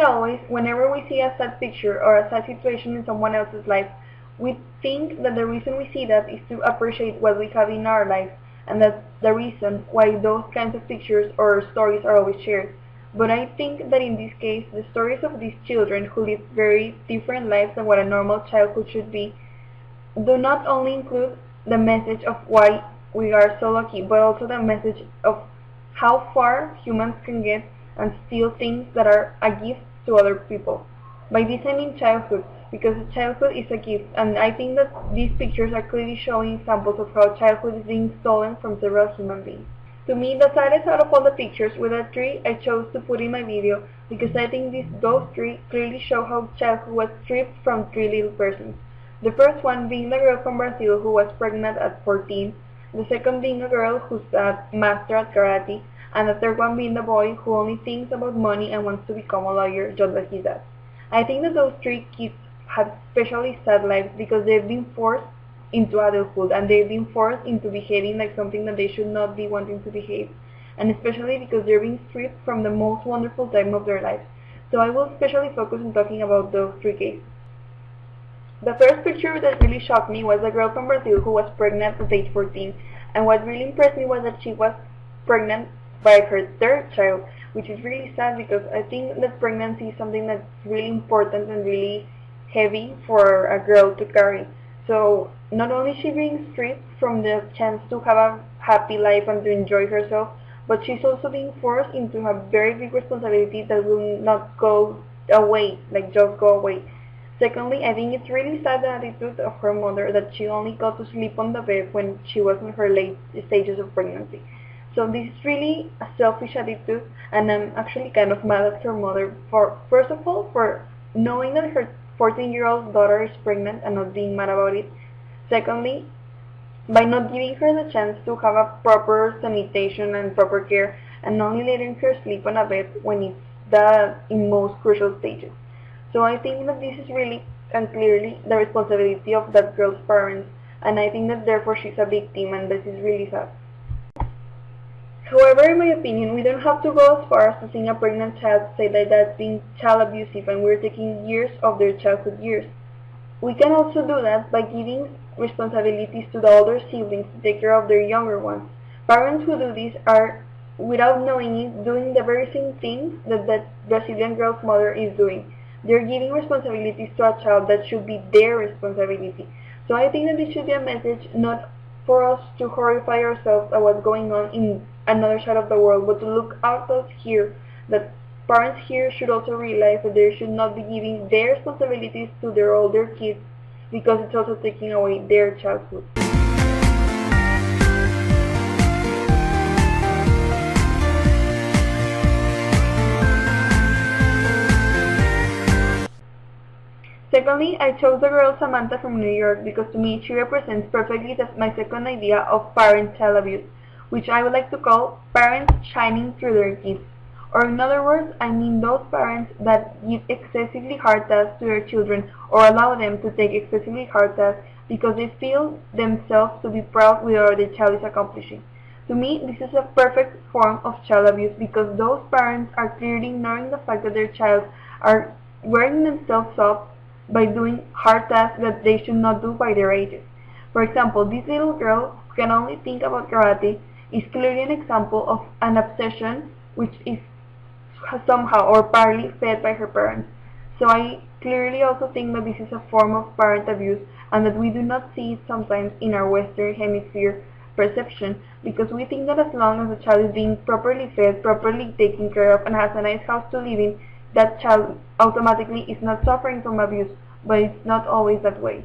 always, whenever we see a sad picture or a sad situation in someone else's life, we think that the reason we see that is to appreciate what we have in our lives, and that's the reason why those kinds of pictures or stories are always shared. But I think that in this case, the stories of these children who live very different lives than what a normal childhood should be do not only include the message of why we are so lucky, but also the message of how far humans can get and steal things that are a gift to other people. By this I mean childhood, because childhood is a gift, and I think that these pictures are clearly showing examples of how childhood is being stolen from several human beings. To me, the saddest out of all the pictures with a tree I chose to put in my video because I think those three clearly show how childhood was stripped from three little persons. The first one being the girl from Brazil who was pregnant at 14, the second being a girl who's a master at karate, and the third one being the boy who only thinks about money and wants to become a lawyer just like his dad. I think that those three kids have especially sad lives because they've been forced into adulthood and they've been forced into behaving like something that they should not be wanting to behave, and especially because they're being stripped from the most wonderful time of their lives. So I will especially focus on talking about those three cases. The first picture that really shocked me was the girl from Brazil who was pregnant at age 14, and what really impressed me was that she was pregnant by her third child, which is really sad because I think that pregnancy is something that's really important and really heavy for a girl to carry. So not only is she being stripped from the chance to have a happy life and to enjoy herself, but she's also being forced into a very big responsibility that will not go away, like just go away. Secondly, I think it's really sad the attitude of her mother that she only got to sleep on the bed when she was in her late stages of pregnancy. So this is really a selfish attitude, and I'm actually kind of mad at her mother for, first of all, for knowing that her 14-year-old daughter is pregnant and not being mad about it. Secondly, by not giving her the chance to have a proper sanitation and proper care, and only letting her sleep on a bed when it's in most crucial stages. So I think that this is really and clearly the responsibility of that girl's parents, and I think that therefore she's a victim, and this is really sad. However, in my opinion, we don't have to go as far as to seeing a pregnant child say that that's being child abusive and we're taking years of their childhood years. We can also do that by giving responsibilities to the older siblings to take care of their younger ones. Parents who do this are, without knowing it, doing the very same things that that Brazilian girl's mother is doing. They're giving responsibilities to a child that should be their responsibility. So I think that this should be a message not for us to horrify ourselves at what's going on in another side of the world, but to look at us here, that parents here should also realize that they should not be giving their responsibilities to their older kids because it's also taking away their childhood. Secondly, I chose the girl Samantha from New York because to me she represents perfectly my second idea of parent-child abuse, which I would like to call parents shining through their kids. Or in other words, I mean those parents that give excessively hard tasks to their children or allow them to take excessively hard tasks because they feel themselves to be proud with what their child is accomplishing. To me, this is a perfect form of child abuse because those parents are clearly ignoring the fact that their child are wearing themselves up by doing hard tasks that they should not do by their ages. For example, this little girl who can only think about karate is clearly an example of an obsession which is somehow or partly fed by her parents. So I clearly also think that this is a form of parent abuse and that we do not see it sometimes in our Western Hemisphere perception because we think that as long as the child is being properly fed, properly taken care of, and has a nice house to live in, that child automatically is not suffering from abuse, but it's not always that way.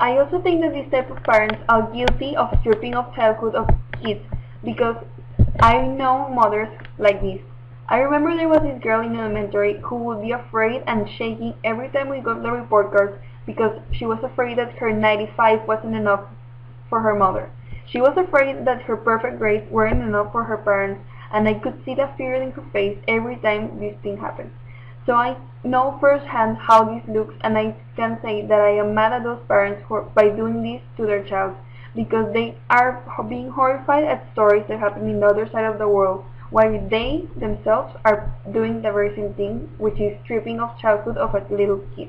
I also think that this type of parents are guilty of stripping of childhood of kids because I know mothers like this. I remember there was this girl in elementary who would be afraid and shaking every time we got the report cards because she was afraid that her 95 wasn't enough for her mother. She was afraid that her perfect grades weren't enough for her parents, and I could see the fear in her face every time this thing happened. So I know firsthand how this looks, and I can say that I am mad at those parents by doing this to their child because they are being horrified at stories that happen in the other side of the world while they themselves are doing the very same thing, which is stripping of childhood of a little kid.